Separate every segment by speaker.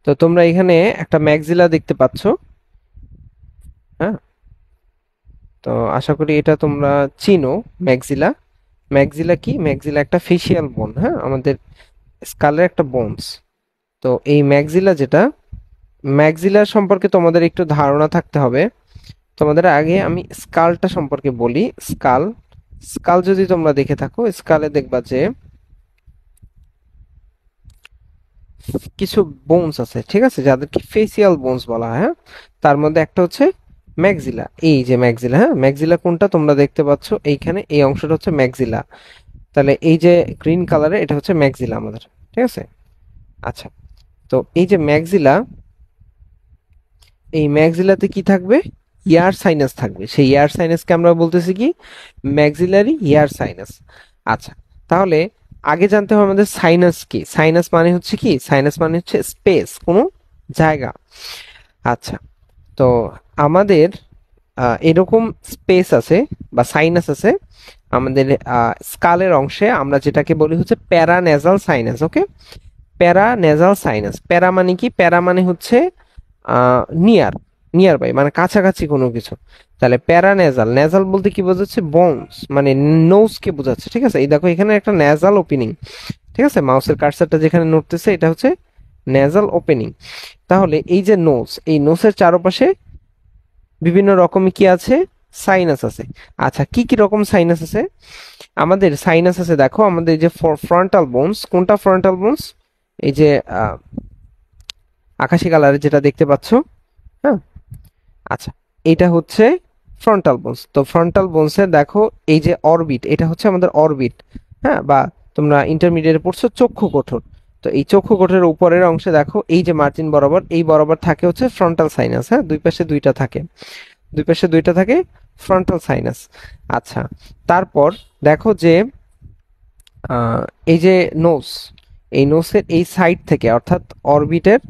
Speaker 1: তো তোমরা এখানে একটা ম্যাক্সিলা দেখতে পাচ্ছ। হ্যাঁ, তো আশা করি এটা তোমরা চিনো। ম্যাক্সিলা, ম্যাক্সিলা কি? ম্যাক্সিলা একটা ফেসিয়াল বোন, হ্যাঁ, আমাদের স্কালের একটা বোনস। তো এই ম্যাক্সিলা যেটা, ম্যাক্সিলার সম্পর্কে তোমাদের একটু ধারণা থাকতে হবে। তোমাদের আগে আমি স্কালটা সম্পর্কে বলি। স্কাল, স্কাল যদি তোমরা দেখে থাকো, স্কালে দেখবা যে কিছু বোনস আছে, ঠিক আছে, যাদেরকে ফেসিয়াল বোনস বলা হয়। হ্যাঁ, তার মধ্যে একটা হচ্ছে ম্যাক্সিলা। এই যে ম্যাক্সিলা, হ্যাঁ, ম্যাক্সিলা কোনটা তোমরা দেখতে পাচ্ছ এইখানে, এই অংশটা হচ্ছে ম্যাক্সিলা। তাহলে এই যে গ্রিন কালারে, এটা হচ্ছে ম্যাক্সিলা আমাদের, ঠিক আছে। আচ্ছা, তো এই যে ম্যাক্সিলা, এই ম্যাক্সিলাতে কি থাকবে? ইয়ার সাইনাস থাকবে। সেই ইয়ার সাইনাসকে আমরা বলতেছি কি? ম্যাক্সিলারি ইয়ার সাইনাস। আচ্ছা, তাহলে আগে জানতে হবে আমাদের সাইনাস কি। সাইনাস মানে হচ্ছে কি? সাইনাস মানে হচ্ছে স্পেস, কোনো জায়গা। আচ্ছা, তো আমাদের এরকম স্পেস আছে বা সাইনাস আছে আমাদের স্কালের অংশে, আমরা যেটাকে বলি হচ্ছে প্যারানেজাল সাইনাস। ওকে, প্যারানেজাল সাইনাস। প্যারা মানে কি? প্যারা মানে হচ্ছে নিয়ার, নিয়ার বাই মানে কাছাকাছি কোনো কিছু। তাহলে প্যারানেজাল, নেজাল বলতে কি বোঝাচ্ছে? বোনস মানে নোজ কে বোঝাচ্ছে, ঠিক আছে। এই দেখো এখানে একটা নেজাল ওপেনিং, ঠিক আছে, মাউসের কার্সারটা যেখানে নড়তেছে এটা হচ্ছে নেজাল ওপেনিং। তাহলে এই যে নোজ, এই নোসের চারপাশে বিভিন্ন রকমের কি আছে? সাইনাস আছে। আচ্ছা, কি কি রকম সাইনাস আছে? আমাদের সাইনাস আছে, দেখো আমাদের এই যে ফ্রন্টাল বোনস, কোনটা ফ্রন্টাল বোনস? এই যে আহ, আকাশি কালারের যেটা দেখতে পাচ্ছ, হ্যাঁ। আচ্ছা, এটা হচ্ছে ফ্রন্টাল বোনস। তো ফ্রন্টাল বোনসের দেখো এই যে অরবিট, এটা হচ্ছে আমাদের অরবিট, হ্যাঁ, বা তোমরা ইন্টারমিডিয়েটে পড়ছো চক্ষু কোঠর। তো এই চক্ষু কোঠরের উপরের অংশে দেখো এই যে মার্জিন বরাবর, এই বরাবর থাকে হচ্ছে ফ্রন্টাল সাইনাস। হ্যাঁ, দুই পাশে দুইটা থাকে, দুই পাশে দুইটা থাকে ফ্রন্টাল সাইনাস। আচ্ছা, তারপর দেখো যে আহ, এই যে নোস, এই নোসের এই সাইড থেকে অর্থাৎ অরবিটের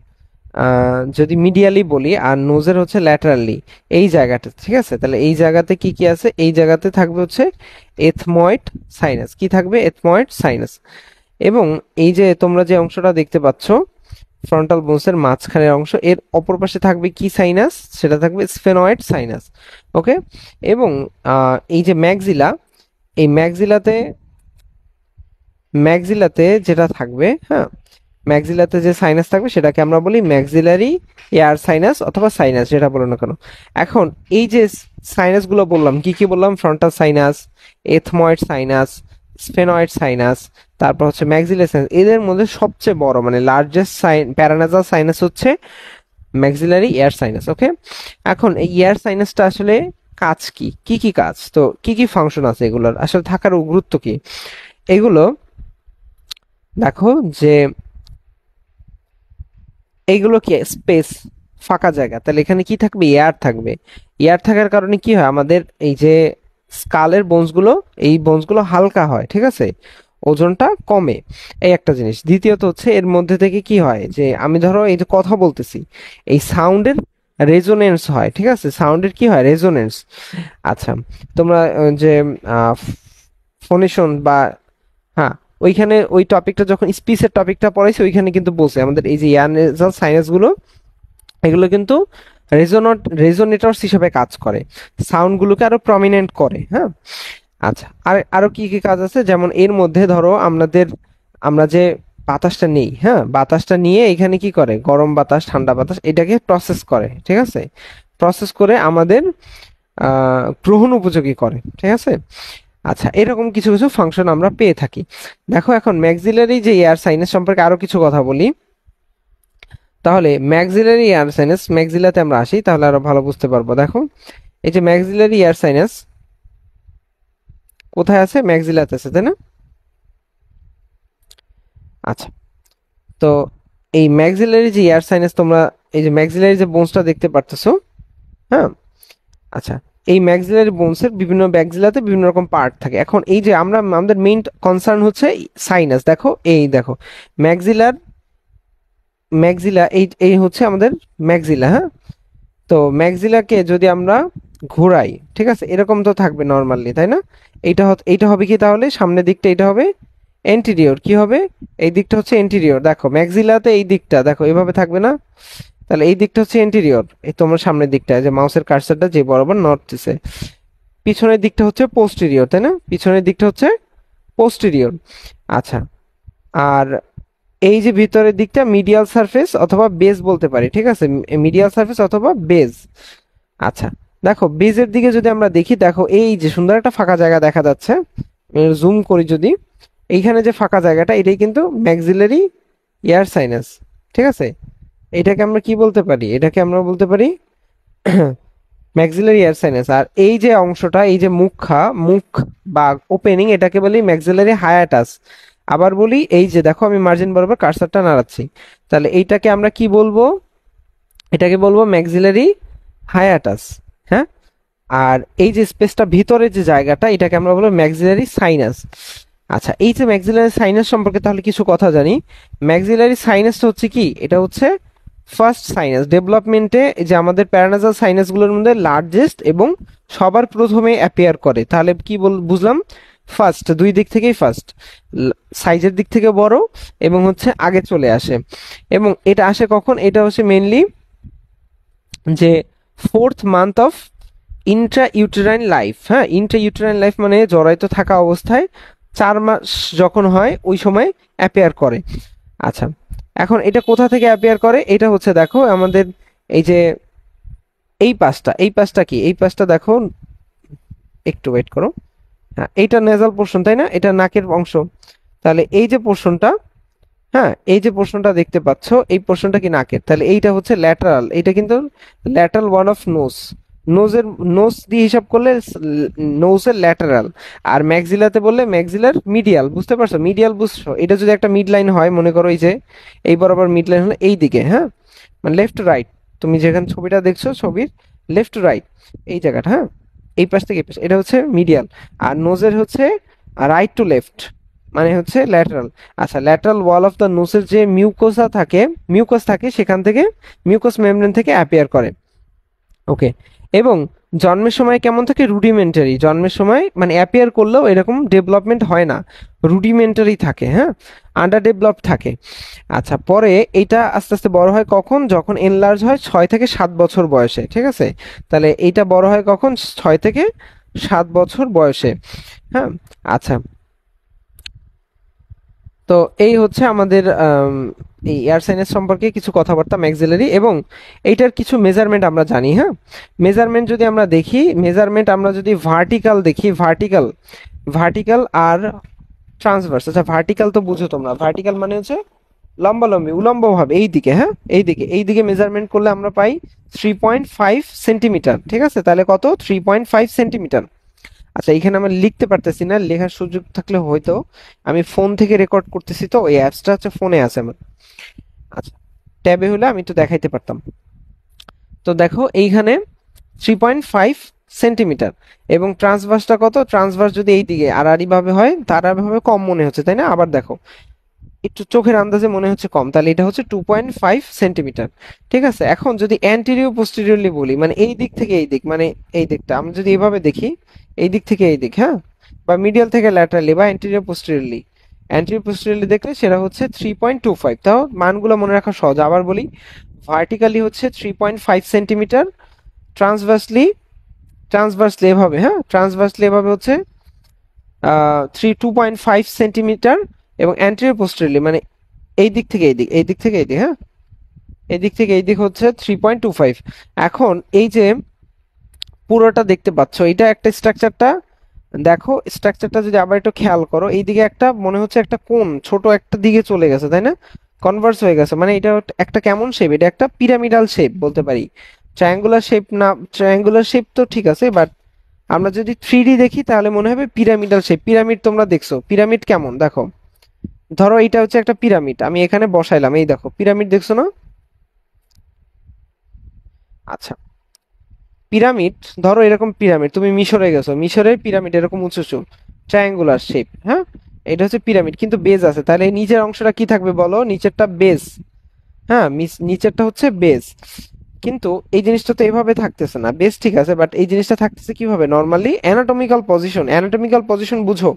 Speaker 1: যদি মিডিয়ালি বলি, আর নোজের হচ্ছে ল্যাটারালি, এই জায়গাটা, ঠিক আছে। তাহলে এই জায়গাতে কি কি আছে? এই জায়গাতে থাকবে হচ্ছে এথময়েড সাইনাস। কি থাকবে? Ethmoid sinus. এবং এই যে তোমরা যে অংশটা দেখতে পাচ্ছ ফ্রন্টাল বোনসের মাঝখানের অংশ, এর অপর পাশে থাকবে কি সাইনাস? সেটা থাকবে স্ফেনয়েড সাইনাস। ওকে, এবং এই যে ম্যাক্সিলা, এই ম্যাক্সিলাতে, ম্যাক্সিলাতে যেটা থাকবে, হ্যাঁ, ম্যাক্সিলাতে যে সাইনাস থাকবে সেটাকে আমরা বলি ম্যাক্সিলারি এয়ার সাইনাস অথবা সাইনাস, যেটা বলো না কেন। এখন এই যে সাইনাস গুলো বললাম, কি কি বললাম? Frontal sinus, ethmoid sinus, sphenoid sinus, তারপর হচ্ছে ম্যাক্সিলারি সাইনাস। এদের মধ্যে সবচেয়ে বড় মানে লার্জেস্ট প্যারানাজাল সাইনাস হচ্ছে ম্যাক্সিলারি এয়ার সাইনাস। ওকে, এখন এই এয়ার সাইনাসটা আসলে কাজ কি? কি কি কাজ, তো কি কি ফাংশন আছে এগুলোর, আসলে থাকার গুরুত্ব কি? এগুলো দেখো যে এইগুলো কি? স্পেস, ফাঁকা জায়গা। তাহলে এখানে কি থাকবে? এয়ার থাকবে। এয়ার থাকার কারণে কি হয়? আমাদের এই যে স্কালের বোনসগুলো, এই বোনসগুলো হালকা হয়, ঠিক আছে, ওজনটা কমে। এই একটা জিনিস। দ্বিতীয়ত হচ্ছে এর মধ্যে থেকে কি হয়, যে আমি ধরো এই যে কথা বলতেছি, এই সাউন্ডের রেজোনেন্স হয়, ঠিক আছে, সাউন্ডের কি হয়? রেজোনেন্স। আচ্ছা, তোমরা যে ফোনেশন বা, হ্যাঁ, ওইখানে ওই টপিকটা যখন স্পিচের টপিকটা পড়াইছে ওইখানে কিন্তু বলছে আমাদের এই যে ইয়ার নেজাল সাইনাস গুলো, এগুলো কিন্তু রেজোনেটরস হিসেবে কাজ করে, সাউন্ড গুলোকে আরো প্রমিনেন্ট করে। হ্যাঁ, আচ্ছা, আর আরো কি কি কাজ আছে? যেমন এর মধ্যে ধরো আমরা যে বাতাসটা নেই, হ্যাঁ, বাতাসটা নিয়ে এখানে কি করে? গরম বাতাস, ঠান্ডা বাতাস, এটাকে প্রসেস করে, ঠিক আছে, প্রসেস করে আমাদের গ্রহণ উপযোগী করে, ঠিক আছে। আচ্ছা, এরকম কিছু কিছু ফাংশন আমরা পেয়ে থাকি। দেখো এখন ম্যাক্সিলারি যে এয়ার সাইনাস সম্পর্কে আরো কিছু কথা বলি। তাহলে ম্যাক্সিলারি এয়ার সাইনাস, ম্যাক্সিলাতে আমরা আসি তাহলে আরো ভালো বুঝতে পারবো। দেখো এই যে ম্যাক্সিলারি এয়ার সাইনাস কোথায় আছে? ম্যাক্সিলাতে আছে, তাই না? আচ্ছা, তো এই ম্যাক্সিলারি যে এয়ার সাইনাস, তোমরা এই যে ম্যাক্সিলারি যে বোনসটা দেখতে পারতেছো, হ্যাঁ, আচ্ছা, এই ম্যাক্সিলারি বোনসের বিভিন্ন ম্যাক্সিলাতে বিভিন্ন রকম পার্ট থাকে। এখন এই যে আমরা, আমাদের মেইন কনসার্ন হচ্ছে সাইনাস। দেখো এই দেখো ম্যাক্সিলার, ম্যাক্সিলা, এই এই হচ্ছে আমাদের ম্যাক্সিলা, হ্যাঁ। তো ম্যাক্সিলাকে যদি আমরা ঘোরাই, ঠিক আছে, এরকম তো থাকবে নর্মালি, তাই না? এইটা এইটা হবে কি? তাহলে সামনের দিকটা এটা হবে এন্টিরিয়র কি হবে, এই দিকটা হচ্ছে এন্টিরিয়র। দেখো ম্যাক্সিলাতে এই দিকটা দেখো এভাবে থাকবে না, তাহলে এই দিকটা হচ্ছে এন্টিরিয়র, এই তোমার সামনের দিকটা যে মাউসের কার্সারটা যে বরাবর নড়তেছে। পিছনের দিকটা হচ্ছে পোস্টেরিয়র, তাই না, পিছনের দিকটা হচ্ছে পোস্টেরিয়র। আচ্ছা, আর এই যে ভিতরের দিকটা মিডিয়াল সারফেস অথবা বেস বলতে পারি, ঠিক আছে, মিডিয়াল সারফেস অথবা বেস। আচ্ছা, দেখো বেজের দিকে যদি আমরা দেখি, দেখো এই যে সুন্দর একটা ফাঁকা জায়গা দেখা যাচ্ছে, জুম করি যদি, এইখানে যে ফাঁকা জায়গাটা এটাই কিন্তু ম্যাক্সিলারি এয়ার সাইনাস, ঠিক আছে। এটাকে আমরা কি বলতে পারি, এটাকে আমরা বলতে পারি ম্যাক্সিলারি এয়ার সাইনাস। আর এই যে অংশটা, এই যে মুখ বা ওপেনিং, এটাকে বলি ম্যাক্সিলারি হায়াটাস। আবার বলি, এই যে দেখো আমি মার্জিন বরাবর কার্সারটা নাড়াচ্ছি, তাহলে এইটাকে আমরা কি বলবো, এটাকে বলবো ম্যাক্সিলারি হায়াটাস। হ্যাঁ, আর এই যে স্পেসটা ভিতরে যে জায়গাটা, এটাকে আমরা বলবো ম্যাক্সিলারি সাইনাস। আচ্ছা, এই যে ম্যাক্সিলারি সাইনাস সম্পর্কে তাহলে কিছু কথা জানি। ম্যাক্সিলারি সাইনাসটা হচ্ছে কি, এটা হচ্ছে ফার্স্ট সাইনাস ডেভেলপমেন্টে, যে আমাদের প্যারানাসাল সাইনাসগুলোর মধ্যে লার্জেস্ট এবং সবার প্রথমে অ্যাপিয়ার করে। তাহলে কি বুঝলাম, ফার্স্ট, দুই দিক থেকেই ফার্স্ট, সাইজের দিক থেকে বড় এবং হচ্ছে আগে চলে আসে। এবং এটা আসে কখন, এটা হচ্ছে মেনলি যে fourth month of Intra uterine life. হ্যাঁ, ইন্ট্রা ইউটেরাইন লাইফ মানে জরায়ুতে থাকা অবস্থায় 4 মাস যখন হয় ওই সময় অ্যাপিয়ার করে। আচ্ছা, এখন এটা কোথা থেকে অ্যাপিয়ার করে, এটা হচ্ছে দেখো আমাদের এই যে এই পাশটা কি, এই পাশটা দেখো, একটু ওয়েট করো। হ্যাঁ, এইটা নেজাল পোর্শন, তাই না, এটা নাকের অংশ। তাহলে এই যে পোর্শনটা, হ্যাঁ এই যে পোর্শনটা দেখতে পাচ্ছ, এই পোর্শনটা কি নাকের, তাহলে এইটা হচ্ছে ল্যাটারাল, এটা কিন্তু ল্যাটারাল ওয়ান অফ নোজ। নোজের, নোজ দিয়ে হিসাব করলে নোজের ল্যাটারাল। আর ম্যাক্সিলাতে বললে ম্যাক্সিলার মিডিয়াল, বুঝতে পারছো, মিডিয়াল বুঝছো, এটা যদি একটা মিড লাইন হয়, মনে করো এই যে এই বরাবর মিড লাইন হলো এই দিকে, হ্যাঁ, মানে লেফট টু রাইট, তুমি যেখানে ছবিটা দেখছো ছবির লেফট টু রাইট এই জায়গাটা, হ্যাঁ, এই পাশ থেকে এই পাশ, এটা হচ্ছে মিডিয়াল। আর নোজের হচ্ছে রাইট টু লেফট, মানে হচ্ছে ল্যাটারাল। আচ্ছা, ল্যাটারাল ওয়াল অফ দ্য নোসের যে মিউকাস থাকে সেখান থেকে, মিউকাস মেমব্রেন থেকে অ্যাপিয়ার করে। ওকে, এবং জন্মের সময় কেমন থাকে, রুডিমেন্টারি, জন্মের সময় মানে অ্যাপিয়ার করলেও এরকম ডেভেলপমেন্ট হয় না, রুডিমেন্টারি থাকে, হ্যাঁ, আন্ডার ডেভেলপ থাকে। আচ্ছা, পরে এইটা আস্তে আস্তে বড় হয় কখন, যখন এনলার্জ হয় 6 থেকে 7 বছর বয়সে, ঠিক আছে। তাহলে এইটা বড় হয় কখন, 6 থেকে 7 বছর বয়সে। হ্যাঁ, আচ্ছা, তো এই হচ্ছে আমাদের এই এয়ার সাইনাস সম্পর্কে কিছু কথাবার্তা ম্যাক্সিলারি, এবং এইটার কিছু মেজারমেন্ট আমরা জানি। হ্যাঁ, মেজারমেন্ট যদি আমরা দেখি, মেজারমেন্ট আমরা যদি ভার্টিক্যাল দেখি, ভার্টিক্যাল, ভার্টিক্যাল আর ট্রান্সভার্স। আচ্ছা, ভার্টিক্যাল তো বুঝো তোমরা, ভার্টিক্যাল মানে হচ্ছে লম্বালম্বি, উলম্ব ভাবে এই দিকে, হ্যাঁ, এই দিকে মেজারমেন্ট করলে আমরা পাই 3.5 সেন্টিমিটার, ঠিক আছে। তাহলে কত, 3.5 সেন্টিমিটার। আচ্ছা, এখানে আমি লিখতে পারতেছি না, লেখার সুযোগ থাকলে হয়তো, আমি ফোন থেকে রেকর্ড করতেছি তো এই অ্যাপসটা হচ্ছে ফোনে আছে আমার। আচ্ছা, ট্যাবে হলে আমি তো দেখাইতে পারতাম। তো দেখো এইখানে 3.5 সেন্টিমিটার, এবং ট্রান্সভার্সটা কত, ট্রান্সভার্স যদি এই দিকে আড়াআড়ি ভাবে হয় তার ভাবে কম মনে হচ্ছে, তাই না। আবার দেখো একটু চোখের আন্দাজে মনে হচ্ছে কম, তাহলে এটা হচ্ছে 2.5 সেন্টিমিটার, ঠিক আছে। এখন যদি অ্যান্টেরিয়র পোস্টেরিয়রলি বলি, মানে এই দিক থেকে এই দিক, মানে এই দিকটা আমরা যদি এইভাবে দেখি, এই দিক থেকে এই দিক, হ্যাঁ, বা মিডিয়াল থেকে ল্যাটারালি বা অ্যান্টেরিয়র পোস্টেরিয়রলি, অ্যান্টেরিয়র পোস্টেরিয়রলি দেখলে সেটা হচ্ছে 3.25। তাও মানগুলো মনে রাখা সহজ। আবার বলি, ভার্টিক্যালি হচ্ছে 3.5 সেন্টিমিটার, ট্রান্সভার্সলি, ট্রান্সভার্সলি এভাবে, হ্যাঁ, ট্রান্সভার্সলি এভাবে হচ্ছে 2.5 সেন্টিমিটার, এবং অ্যান্টেরিয়র পোস্টেরিয়রলি মানে এই দিক থেকে এই দিক, এই দিক থেকে এই দিক, হ্যাঁ, এই দিক থেকে এই দিক হচ্ছে 3.25। এখন এই যে পুরোটা দেখতে পাচ্ছ, এটা একটা স্ট্রাকচারটা, দেখো স্ট্রাকচারটা যদি আবার একটু খেয়াল করো, এইদিকে একটা মনে হচ্ছে একটা কোণ ছোট একটা দিকে চলে গেছে, তাই না, কনভার্স হয়ে গেছে, মানে এটা একটা কেমন শেপ, এটা একটা পিরামিডাল শেপ বলতে পারি, ট্রায়াঙ্গুলার শেপ না, ট্রায়াঙ্গুলার শেপ তো ঠিক আছে, বাট আমরা যদি 3D দেখি তাহলে মনে হবে পিরামিডাল শেপ। পিরামিড তোমরা দেখছো, পিরামিড কেমন দেখো, ধরো এইটা হচ্ছে একটা পিরামিড, আমি এখানে বসাইলাম, এই দেখো পিরামিড দেখছো না। আচ্ছা, পিরামিড, ধরো এরকম পিরামিড, তুমি মিশরে গেছো, মিশরের পিরামিড এরকম উঁচু উঁচু ট্রায়াঙ্গুলার শেপ, হ্যাঁ, এটা হচ্ছে পিরামিড, কিন্তু বেজ আছে, তাহলে এই নিচের অংশটা কি থাকবে বলো, নিচেরটা বেজ, হ্যাঁ, নিচেরটা হচ্ছে বেজ। কিন্তু এই জিনিসটা তো এভাবে থাকতেছে না, বেজ ঠিক আছে, বাট এই জিনিসটা থাকতেছে কিভাবে, normally anatomical position, anatomical position বুঝো,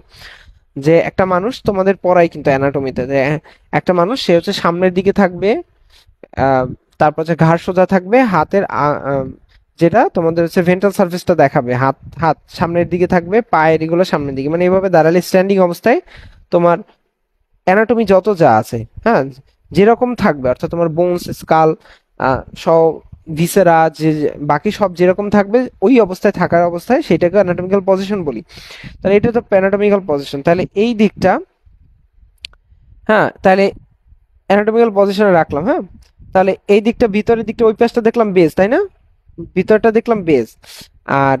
Speaker 1: যে একটা মানুষ তোমাদের পড়ায় কিন্তু অ্যানাটমিতে, যে একটা মানুষ সে হচ্ছে সামনের দিকে থাকবে, আহ, তারপর হচ্ছে ঘাড় সোজা থাকবে, হাতের যেটা তোমাদের হচ্ছে ভেন্ট্রাল সার্ফেসটা দেখাবে, হাত হাত সামনের দিকে থাকবে, পায়ের এগুলো সামনের দিকে, মানে এইভাবে দাঁড়ালে স্ট্যান্ডিং অবস্থায় তোমার অ্যানাটমি যত যা আছে, হ্যাঁ, যেরকম থাকবে, অর্থাৎ তোমার বোনস, স্কাল, সব ভিসেরা, বাকি সব যেরকম থাকবে ওই অবস্থায় থাকার অবস্থায় সেটাকে অ্যানাটমিক্যাল পজিশন বলি। তাহলে এটা তো অ্যানাটমিক্যাল পজিশন, তাহলে এই দিকটা, হ্যাঁ, তাহলে অ্যানাটমিক্যাল পজিশনে রাখলাম, হ্যাঁ। তাহলে এই দিকটা, ভিতরের দিকটা, ওই পাশটা দেখলাম বেস, তাই না? ভিতরটা দেখলাম বেস। আর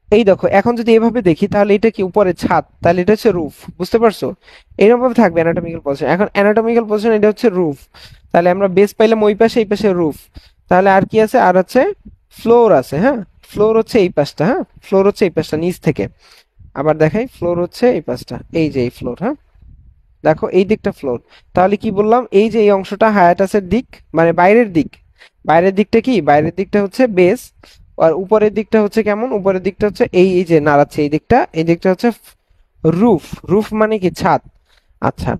Speaker 1: এই দেখো, এখন যদি এভাবে দেখি তাহলে এটা কি উপরে ছাদ, তাহলে এটা হচ্ছে রুফ, বুঝতে পারছো? এরকম ভাবে থাকবে অ্যানাটমিক্যাল পজিশন। এখন অ্যানাটমিক্যাল পজিশন এটা হচ্ছে রুফ, তাহলে আমরা বেস পাইলাম ওই পাশে, এই পাশে রুফ। তাহলে আর কি আছে? আর হচ্ছে ফ্লোর আছে, হ্যাঁ। ফ্লোর হচ্ছে এই পাশটা, হ্যাঁ, ফ্লোর হচ্ছে এই পাশটা নিচ থেকে। আবার দেখাই, ফ্লোর হচ্ছে এই পাশটা, এই যে এই ফ্লোর, হ্যাঁ। দেখো এই দিকটা ফ্লোর। তাহলে কি বললাম, এই যে এই অংশটা হায়াটাসের দিক, মানে বাইরের দিক। বাইরের দিকটা কি? বাইরের দিকটা হচ্ছে বেস। আর উপরের দিকটা হচ্ছে কেমন? উপরের দিকটা হচ্ছে এই এই যে নাড়াচ্ছে এই দিকটা, এই দিকটা হচ্ছে রুফ। রুফ মানে কি? ছাদ। আচ্ছা,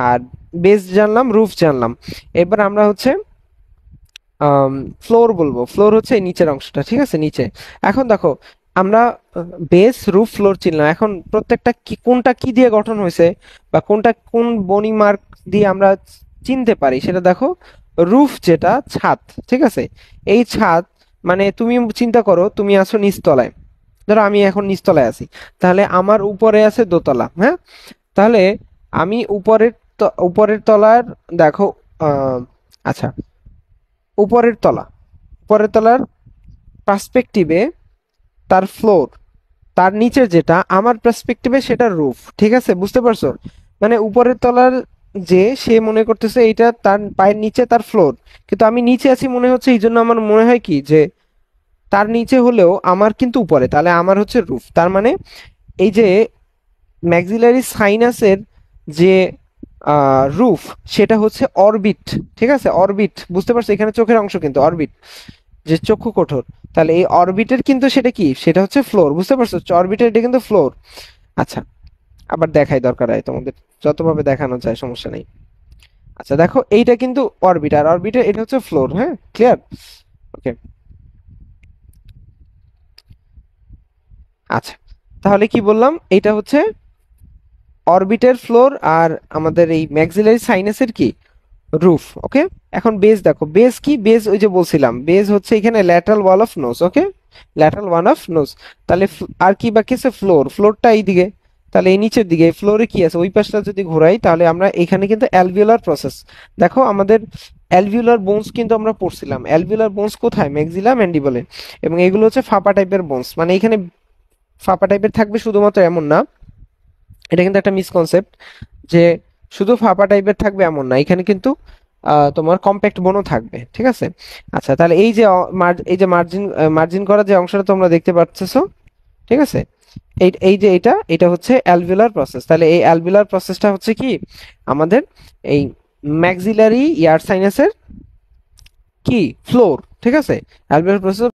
Speaker 1: আর বেস জানলাম, রুফ জানলাম। এবার আমরা হচ্ছে ফ্লোর বলবো। ফ্লোর হচ্ছে এই নিচের অংশটা, ঠিক আছে, নিচে। এখন দেখো, আমরা বেস, রুফ, ফ্লোর চিনলাম। এখন প্রত্যেকটা কি, কোনটা কি দিয়ে গঠন হয়েছে, বা কোনটা কোন বনি মার্ক দিয়ে আমরা চিনতে পারি সেটা দেখো। রুফ যেটা ছাদ, ঠিক আছে, এই ছাদ, মানে তুমি চিন্তা করো তুমি আছো নিচতলায়, ধরো আমি এখন নিচতলায় আছি, তাহলে আমার উপরে আছে দোতলা, হ্যাঁ। তাহলে আমি উপরের তলার, দেখো, আচ্ছা, উপরের তলা, উপরের তলার পার্সপেক্টিভে তার ফ্লোর, তার নিচের যেটা আমার পার্সপেক্টিভে সেটা রুফ, ঠিক আছে, বুঝতে পারছো? মানে উপরের তলার যে, সে মনে করতেছে এইটা তার পায়ের নিচে তার ফ্লোর, কিন্তু আমি নিচে আছি মনে হচ্ছে, এই জন্য আমার মনে হয় কি যে তার নিচে হলেও আমার কিন্তু উপরে, তাহলে আমার হচ্ছে রুফ। তার মানে এই যে ম্যাক্সিলারি সাইনাসের যে রুফ, সেটা হচ্ছে অরবিট, ঠিক আছে, অরবিট, বুঝতে পারছো? এখানে চোখের অংশ কিন্তু অরবিট, যে চক্ষু কোঠর। তাহলে এই অরবিটের কিন্তু সেটা কি? সেটা হচ্ছে ফ্লোর, বুঝতে পারছো? অরবিটের এটা কিন্তু ফ্লোর। আচ্ছা, আবার দেখাই, দরকার হয় তোমাদের, যতভাবে দেখানো যায় সমস্যা নেই। আচ্ছা দেখো, এইটা কিন্তু অরবিট, আর অরবিটের এটা হচ্ছে ফ্লোর, হ্যাঁ, ক্লিয়ার? ওকে। আচ্ছা, তাহলে কি বললাম, এইটা হচ্ছে অরবিটের ফ্লোর, আর আমাদের এই ম্যাক্সিলারি সাইনাসের কি? রুফ। ওকে। এখন বেস দেখো, বেস কি? বেস ওই যে বলছিলাম, বেস হচ্ছে এখানে lateral wall of nose. Okay, lateral wall of nose. তাহলে আর কি বাকি আছে? ফ্লোর। ফ্লোরটা এই দিকে, তাহলে এই নিচের দিকে ফ্লোরে কি আছে? ওই পাশটা যদি ঘোরাই তাহলে আমরা এখানে কিন্তু অ্যালভিওলার প্রসেস। দেখো আমাদের অ্যালভিওলার বোনস কিন্তু আমরা পড়ছিলাম। অ্যালভিওলার বোনস কোথায়? ম্যাক্সিলা ম্যান্ডিবলে। এবং এগুলো হচ্ছে ফাঁপা টাইপের বোনস, মানে এখানে ফাঁপা টাইপের থাকবে শুধুমাত্র এমন না, এটা কিন্তু একটা মিসকনসেপ্ট যে শুধু ফাঁপা টাইপের থাকবে এমন না, এখানে কিন্তু তোমার কম্প্যাক্ট বোনও থাকবে, ঠিক আছে। আচ্ছা, তাহলে এই যে এই যে মার্জিন, মার্জিন করা যে অংশটা তোমরা দেখতে পাচ্ছেছো, ঠিক আছে, এই এই যে এটা, এটা হচ্ছে অ্যালভিওলার প্রসেস। তাহলে এই অ্যালভিওলার প্রসেসটা হচ্ছে কি? আমাদের এই ম্যাক্সিলারি ইয়ার সাইনাসের কি? ফ্লোর, ঠিক আছে, অ্যালভিওলার প্রসেস।